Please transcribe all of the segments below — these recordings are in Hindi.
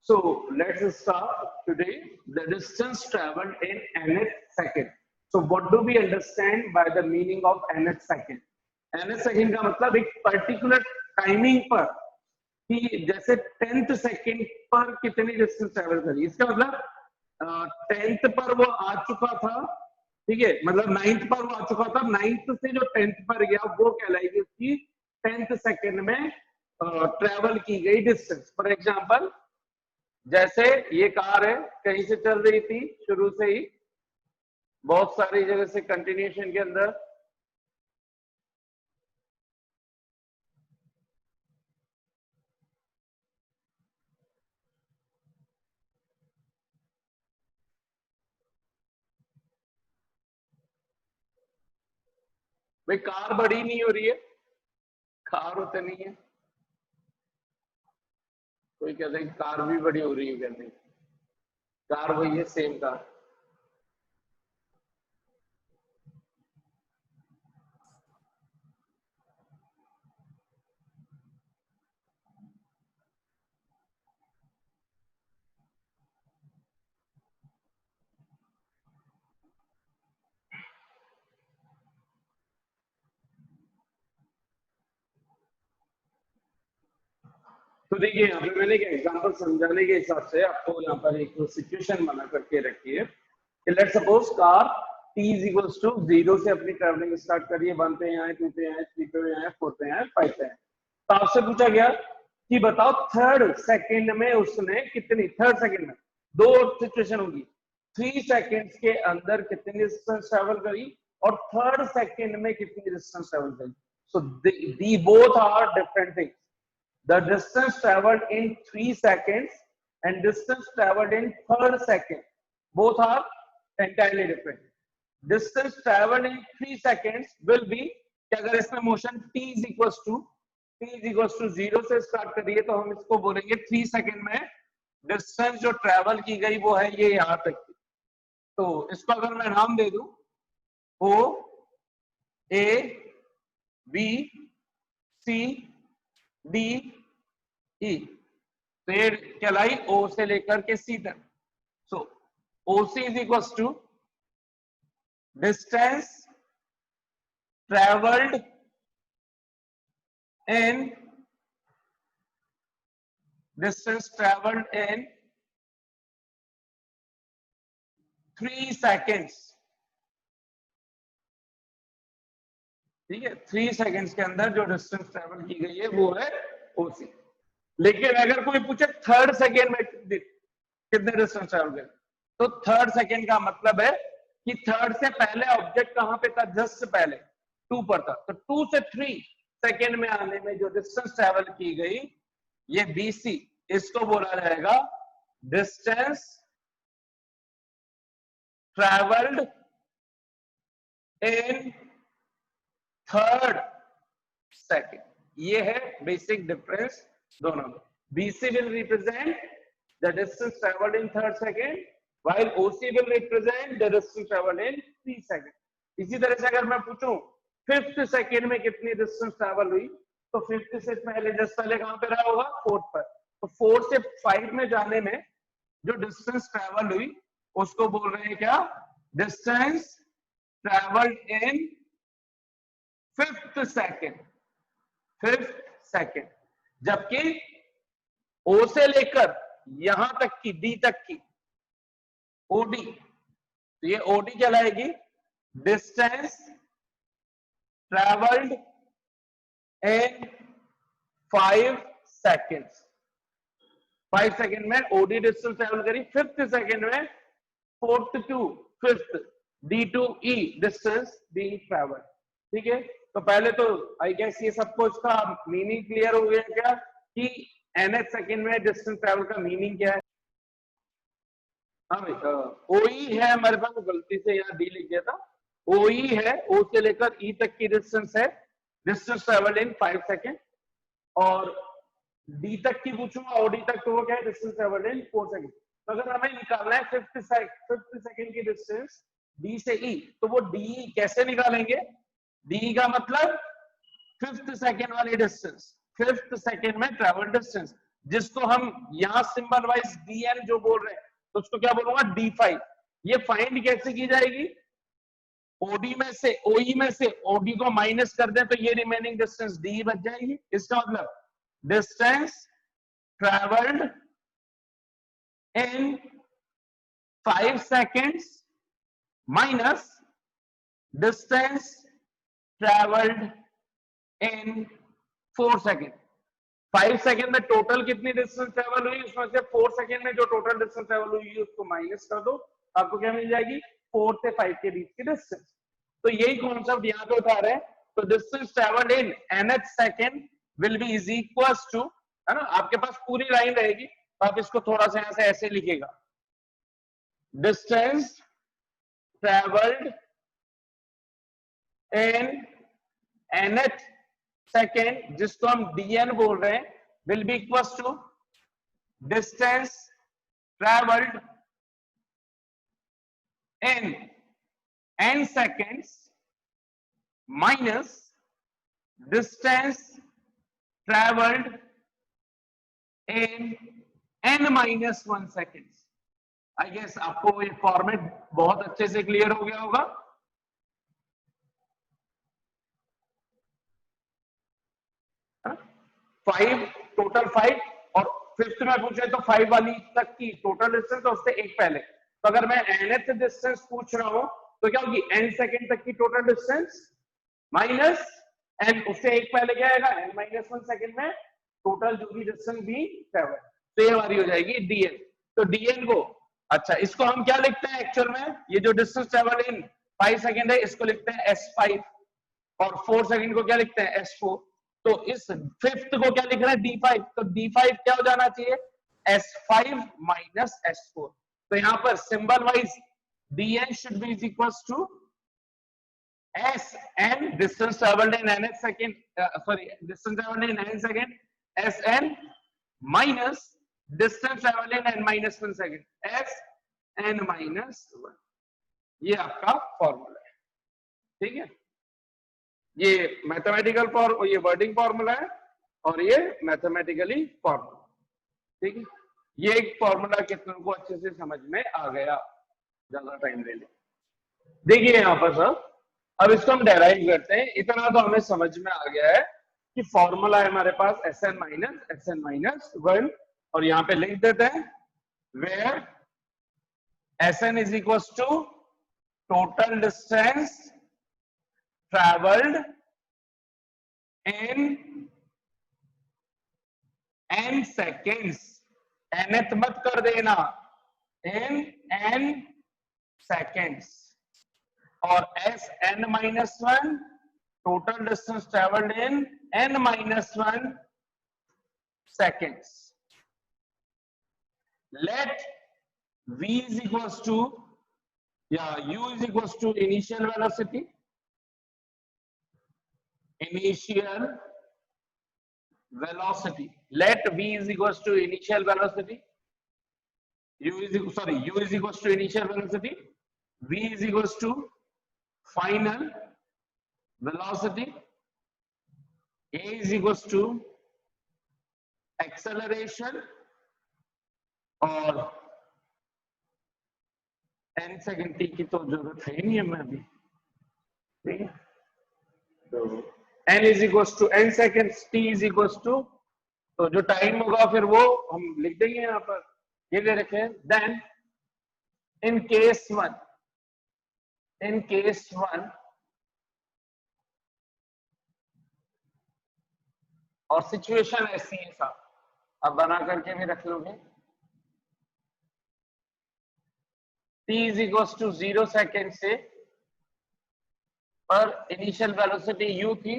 So let's start today the distance traveled in nth second. So what do we understand by the meaning of nth second? nth second का मतलब एक particular timing पर कि जैसे 10th सेकंड पर कितनी डिस्टेंस ट्रेवल करी, इसका मतलब 10th पर वो आ चुका था, ठीक है, मतलब 9th पर वो आ चुका था, 9th से जो 10th पर गया वो कहलाएगी उसकी 10th सेकंड में ट्रेवल की गई डिस्टेंस। फॉर एग्जांपल जैसे ये कार है, कहीं से चल रही थी शुरू से ही बहुत सारी जगह से कंटिन्यूएशन के अंदर, भाई कार बड़ी नहीं हो रही है, कार होते नहीं है, कोई कहते हैं कार भी बड़ी हो रही है, कहते हैं कार वही है, सेम कार। तो देखिए यहाँ पे मैंने एक एग्जांपल समझाने के हिसाब से आपको यहाँ पर एक सिचुएशन बना करके रखी है कि लेट्स सपोज कार t इज इक्वल्स टू 0 से अपनी ट्रैवलिंग स्टार्ट करिए, 1 पे यहाँ है, 2 पे यहाँ है, 3 पे यहाँ है, 4 पे यहाँ है, 5 पे है। तो आपसे पूछा गया कि बताओ थर्ड सेकंड में उसने कितनी, थर्ड सेकंड में दो सिचुएशन होगी, 3 सेकंड्स के अंदर कितनी डिस्टेंस ट्रेवल करी और थर्ड सेकंड में कितनी डिस्टेंस ट्रेवल करी। So the both are different things. The distance traveled in 3 seconds and distance traveled in third second, both are entirely different. Distance traveled in 3 seconds will be कि अगर इसमें motion t is equals to 0 से स्टार्ट करिए तो हम इसको बोलेंगे 3 सेकंड में डिस्टेंस जो ट्रेवल की गई वो है ये यहां तक की। तो इसको अगर मैं नाम दे दूं O A B C D E, तो ये कहलाई O से लेकर के C तक। So OC is equals to distance travelled in 3 seconds, ठीक है, 3 सेकंड्स के अंदर जो डिस्टेंस ट्रेवल की गई है वो है OC। लेकिन अगर कोई पूछे थर्ड सेकेंड में कितने डिस्टेंस ट्रेवल करे, तो थर्ड सेकेंड का मतलब है कि थर्ड से पहले ऑब्जेक्ट कहां पे था, जस्ट पहले 2 पर था, तो 2 से 3 सेकेंड में आने में जो डिस्टेंस ट्रेवल की गई ये BC, इसको बोला जाएगा distance travelled in third second. ये है बेसिक डिफरेंस दोनों में। BC will represent the distance traveled in third second, while OC will represent the distance traveled in 3 seconds. इसी तरह से अगर मैं पूछूं फिफ्थ सेकेंड में कितनी डिस्टेंस ट्रेवल हुई, तो फिफ्थ से पहले जस्ट पहले कहां पे रहा होगा, फोर्थ पर, तो 4 से 5 में जाने में जो डिस्टेंस ट्रेवल हुई उसको बोल रहे हैं क्या, distance travelled in fifth second, fifth second. जबकि O से लेकर यहां तक की D तक की OD, तो ये OD कहलाएगी distance travelled in 5 seconds. 5 second में OD डिस्टेंस ट्रेवल करी, फिफ्थ सेकेंड में fourth to fifth D to E distance B travel. ठीक है, तो पहले तो आई गेस ये सबको इसका मीनिंग क्लियर हो गया क्या कि nth सेकेंड में डिस्टेंस ट्रेवल का मीनिंग क्या है। हाँ भाई, OE है हमारे पास, गलती से यहाँ D लिख दिया था, OE है, O से लेकर E तक की डिस्टेंस है, डिस्टेंस ट्रेवल इन 5 सेकेंड, और D तक की पूछूंगा OD तक तो वो क्या है, डिस्टेंस ट्रेवल इन 4 सेकेंड। तो अगर हमें निकालना है फिफ्थ सेकेंड की डिस्टेंस D से E, तो वो D कैसे निकालेंगे, D का मतलब फिफ्थ सेकेंड वाली डिस्टेंस, फिफ्थ सेकेंड में ट्रेवल डिस्टेंस, जिसको हम यहाँ सिंबल वाइज dn जो बोल रहे हैं तो उसको क्या बोलूंगा d5। ये फाइंड कैसे की जाएगी, ओडी में से ओई में से ओडी को माइनस कर दें तो ये रिमेनिंग डिस्टेंस डी बच जाएगी। इसका मतलब distance travelled in 5 seconds minus distance traveled in 4 seconds। 5 second में टोटल कितनी डिस्टेंस ट्रेवल हुई, उसमें से 4 सेकेंड में जो टोटल डिस्टेंस ट्रेवल हुई है उसको माइनस कर दो, आपको क्या मिल जाएगी 4 से 5 के बीच की डिस्टेंस। तो यही कॉन्सेप्ट यहाँ पे उठा रहे हैं। तो distance travelled in nth second will be is equals to, है ना, आपके पास पूरी लाइन रहेगी तो आप इसको थोड़ा सा यहाँ से ऐसे लिखेगा, distance travelled in nth second जिसको हम dn बोल रहे हैं will be equals to distance travelled in n seconds minus distance traveled in n minus 1 seconds। I guess आपको ये फॉर्मेट बहुत अच्छे से क्लियर हो गया होगा। फाइव टोटल 5 और फिफ्थ में पूछे तो 5 वाली तक की टोटल डिस्टेंस और उससे एक पहले। तो अगर मैं nth डिस्टेंस पूछ रहा हूं तो क्या होगी n सेकेंड तक की टोटल डिस्टेंस माइनस n, उससे एक पहले क्या आएगा n माइनस 1 सेकेंड में टोटल जो भी डिस्टेंस भी ट्रेवल, तो ये हमारी हो जाएगी dn। तो dn को, अच्छा इसको हम क्या लिखते हैं एक्चुअल में, ये जो डिस्टेंस ट्रेवल इन 5 सेकेंड है इसको लिखते हैं s5 और 4 सेकेंड को क्या लिखते हैं s4। तो इस फिफ्थ को क्या लिख रहे हैं d5, तो d5 क्या हो जाना चाहिए s5 माइनस s4। तो यहां पर symbol wise dn should be is equals to sn distance traveled in n second, distance traveled in n second, sn minus distance traveled in n minus 1 second, sn minus 1। ये आपका फॉर्मूला है, ठीक है। ये मैथमेटिकल ये वर्डिंग फॉर्मूला है और ये मैथमेटिकली फॉर्मूला, ठीक है। ये एक फॉर्मूला कितनों को अच्छे से समझ में आ गया, ज्यादा टाइम ले ले। देखिए यहाँ पर सर, अब इसको हम डेराइव करते हैं। इतना तो हमें समझ में आ गया है कि फॉर्मूला है हमारे पास sn माइनस 1 और यहाँ पे लिख देते हैं where sn is equal to total distance traveled in n seconds, nth मत कर देना, in n seconds, और sn minus 1 total distance traveled in n minus 1 seconds। Let v is equals to, u is equals to initial velocity, let v is equals to initial velocity, u is equals to initial velocity, v is equals to final velocity, a is equals to acceleration और n सेकेंड t की तो जरूरत है नहीं है मैं अभी, ठीक है। तो n is equal to n seconds, t is equal to, तो जो टाइम होगा फिर वो हम लिख देंगे यहाँ पर, ये दे रखे हैं। देन इन केस वन और सिचुएशन ऐसी है साहब, अब बना करके भी रख लोगे, t is equal to 0 second से पर इनिशियल वेलोसिटी u थी,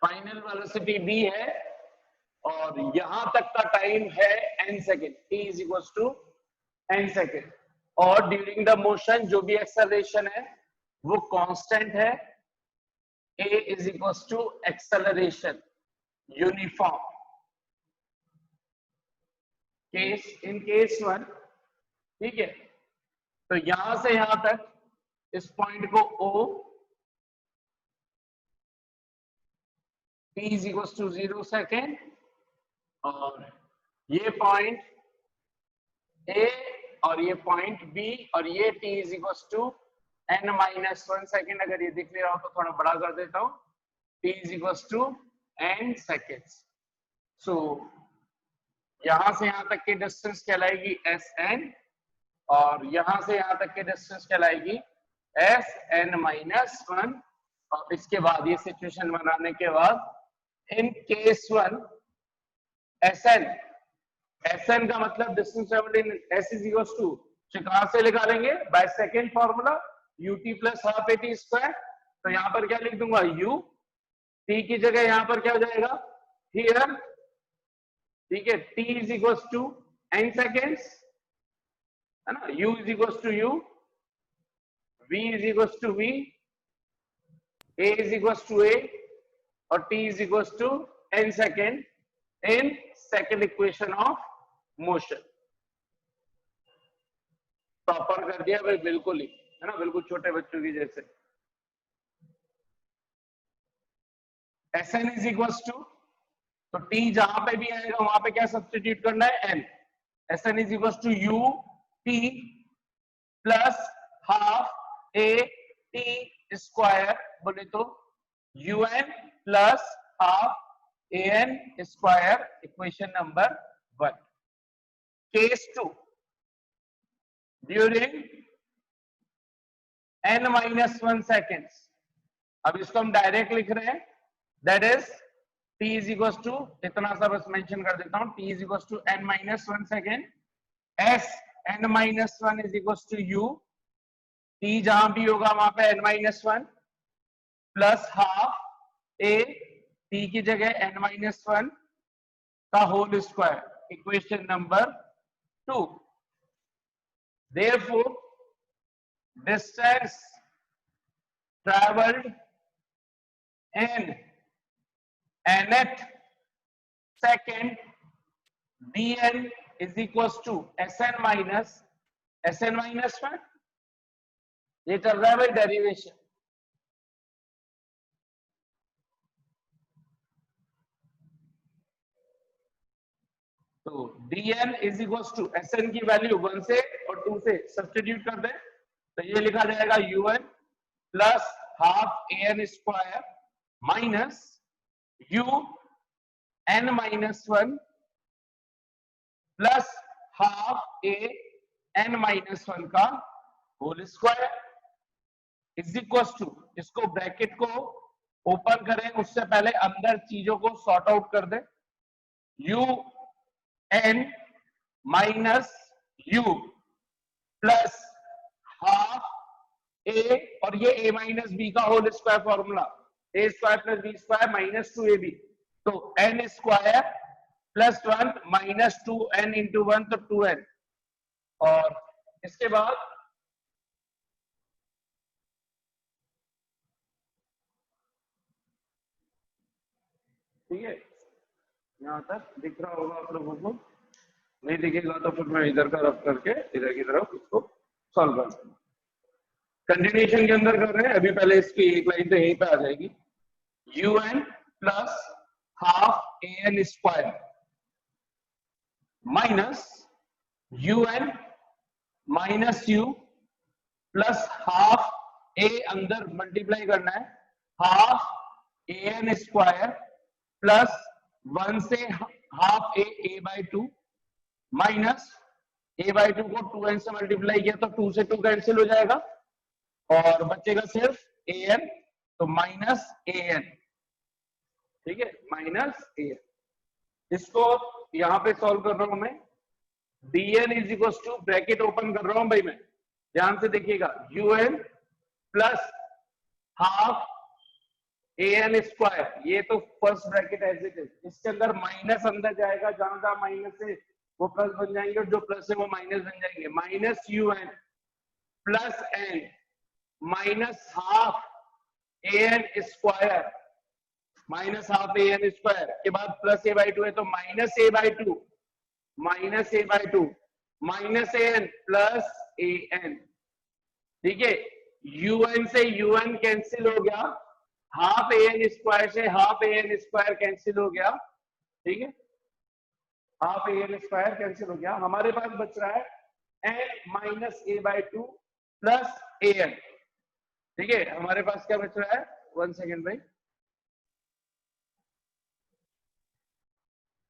फाइनल वेलोसिटी v है और यहां तक का टाइम है n second, t is equal to n second, और ड्यूरिंग द मोशन जो भी एक्सेलरेशन है वो कांस्टेंट है, a is equal to acceleration uniform, in case 1, ठीक है। तो यहां से यहां तक इस पॉइंट को O t is equal to 0 second, और ये पॉइंट A और ये पॉइंट B, और ये t is equal to n-1 second. अगर ये दिख नहीं रहा हो तो थोड़ा बड़ा कर देता हूं, t is equal to n seconds. So यहां से यहां तक की डिस्टेंस कहलाएगी Sn, और यहां से यहां तक की डिस्टेंस कहलाएगी Sn-1। और इसके बाद ये सिचुएशन बनाने के बाद इन केस 1 Sn का मतलब distance travelled in S is equal to, कहां से निकालेंगे, by second formula ut plus half at square. तो यहां पर क्या लिख दूंगा, u, t की जगह यहां पर क्या हो जाएगा, हियर, ठीक है, t is equal to n seconds, है ना, u is equal to u, v is equal to v, a is equal to a, और t is equal to n second in second equation of motion. Proper कर दिया भाई, बिल्कुल ही, है ना, बिल्कुल छोटे बच्चों की जैसे। Sn इज इक्वल टू, तो t जहां पे भी आएगा वहां पे क्या सब्स्टिट्यूट करना है, n। Sn is equal to u t plus half a t square, बोले तो un plus half an square, equation number 1। Case 2, during n-1 seconds, अब इसको हम डायरेक्ट लिख रहे हैं, that is t is equal to, इतना सा बस मेंशन कर देता हूं, t is equal to n-1 second, s n-1 is equal to u, t जहां भी होगा वहां पे n-1 plus half a, t की जगह n-1 का whole square, equation number 2। Therefore, distance traveled in nth second dn is equals to Sn minus 1। ये चल रहा है भाई डेरिवेशन। तो dn is equal to Sn की वैल्यू 1 से और 2 से सब्स्टिट्यूट कर दें, तो ये लिखा जाएगा un plus half an square minus u n-1 plus half a n-1 का whole square is equal to, इसको ब्रैकेट को ओपन करें उससे पहले अंदर चीजों को सॉर्ट आउट कर दें, u n minus u plus half a, और ये a माइनस b का whole square formula, a square plus b square minus 2ab, तो n square plus 1 minus 2n into 1, तो 2n, और इसके बाद ठीक है, यहां तक दिख रहा होगा आप लोगों को, नहीं दिखेगा तो फिर मैं इधर का रफ करके इधर की तरफ इसको सॉल्व कर दूंगा। कंटिन्यूएशन के अंदर कर रहे हैं, अभी पहले इसकी एक लाइन तो यहीं पे आ जाएगी, un plus half an square minus un minus u plus half a, अंदर मल्टीप्लाई करना है, हाफ an स्क्वायर प्लस 1 से half a by 2 minus a by 2 को 2n से मल्टीप्लाई किया तो 2 से 2 कैंसिल हो जाएगा और बचेगा सिर्फ an, तो माइनस an, ठीक है, माइनस an। इसको यहां पे सॉल्व कर रहा हूं मैं, dn is equal to, bracket open कर रहा हूं भाई मैं, ध्यान से देखिएगा, un plus half an square, ये तो first bracket as it is, इसके अंदर माइनस अंदर जाएगा, जहां जहां माइनस है वो प्लस बन जाएंगे और जो प्लस है वो माइनस बन जाएंगे, minus un plus n minus half an square, minus half an square के बाद प्लस a बाई 2 है तो minus a by 2 minus A by two minus A N plus A N. ठीक है, यूएन से यूएन कैंसिल हो गया, हाफ ए एन स्क्वायर से half A N square cancel हो गया। ठीक है, half A N square cancel हो गया, हमारे पास बच रहा है N minus A by two plus A N. ठीक है, हमारे पास क्या बच रहा है, 1 सेकेंड भाई,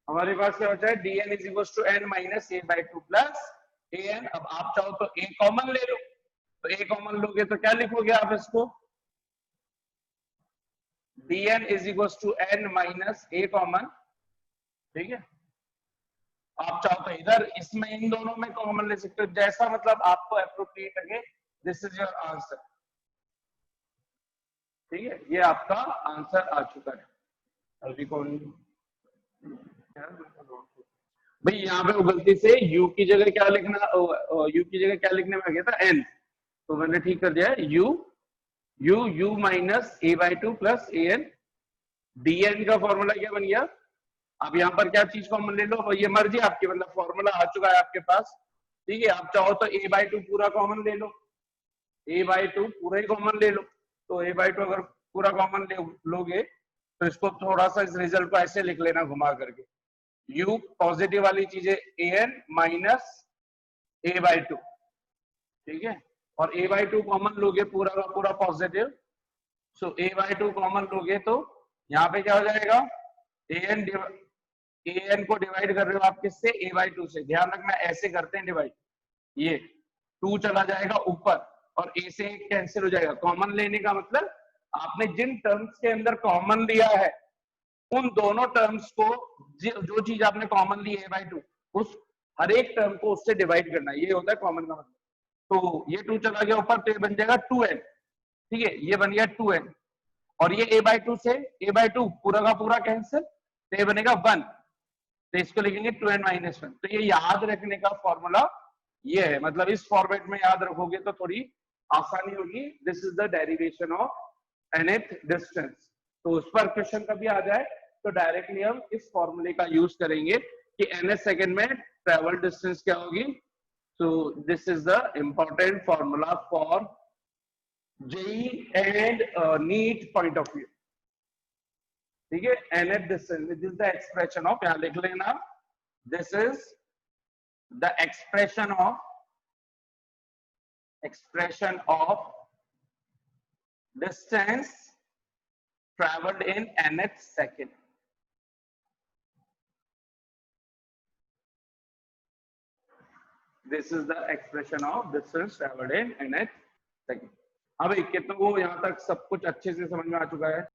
हमारे पास क्या बचा है, D N is equal to N minus A by two plus A N. अब आप चाहो तो ए कॉमन ले लो, तो ए कॉमन लोगे तो क्या लिखोगे आप इसको, dn is equal to N minus A common. ठीक है, आप चाहो तो इधर इसमें इन दोनों में कॉमन ले सकते हो, जैसा मतलब आपको अप्रोप्रिएट लगे। This is your answer. ठीक है, ये आपका आंसर आ चुका है। अभी कौन भाई, यहाँ पे वो गलती से u की जगह क्या लिखना, u की जगह क्या लिखने में आ गया था n, तो मैंने ठीक कर दिया है u minus A by two plus A N. dn का फॉर्मूला क्या बन गया, आप यहाँ पर क्या चीज कॉमन ले लो, ये मर्जी आपकी, मतलब फॉर्मूला आ चुका है आपके पास। ठीक है, आप चाहो तो a बाई टू पूरा कॉमन ले लो, a बाई टू पूरा ही कॉमन ले लो। तो a बाई टू अगर पूरा कॉमन लोगे तो इसको थोड़ा सा इस रिजल्ट को ऐसे लिख लेना घुमा करके, u पॉजिटिव वाली चीजें A N minus A by two. ठीक है, और a बाई टू कॉमन लोगे पूरा का पूरा positive, so a by two common लोगे तो यहाँ पे क्या हो जाएगा, ए एन को डिवाइड कर रहे हो आप किससे, ए बाई टू से। ध्यान रखना ऐसे करते हैं डिवाइड, ये 2 चला जाएगा ऊपर और ए से कैंसिल हो जाएगा। कॉमन लेने का मतलब आपने जिन टर्म्स के अंदर कॉमन लिया है उन दोनों टर्म्स को, जो चीज आपने कॉमन ली है बाई टू, उस हर एक टर्म को उससे डिवाइड करना, ये होता है कॉमन का मतलब। तो ये 2 चला गया ऊपर तो ये बन जाएगा 2n। ठीक है, ये बन गया 2n, और ये a बाई टू से a बाई टू पूरा का पूरा कैंसिल, तो ये बनेगा 1, तो इसको लिखेंगे 2n माइनस 1। तो ये याद रखने का फॉर्मूला ये है, मतलब इस फॉर्मेट में याद रखोगे तो थोड़ी आसानी होगी। This is the derivation of nth distance. तो उस पर क्वेश्चन कभी आ जाए तो डायरेक्टली हम इस फॉर्मूले का यूज करेंगे कि nth सेकंड में ट्रेवल डिस्टेंस क्या होगी। So this is the important formula for JEE and NEET point of view। ठीक है, nth distance, this is the expression of, यहां लिख लेना, this is the expression of distance traveled in nth second। This is the expression of distance traveled in nth second। अब कितनों को यहाँ तक सब कुछ अच्छे से समझ में आ चुका है?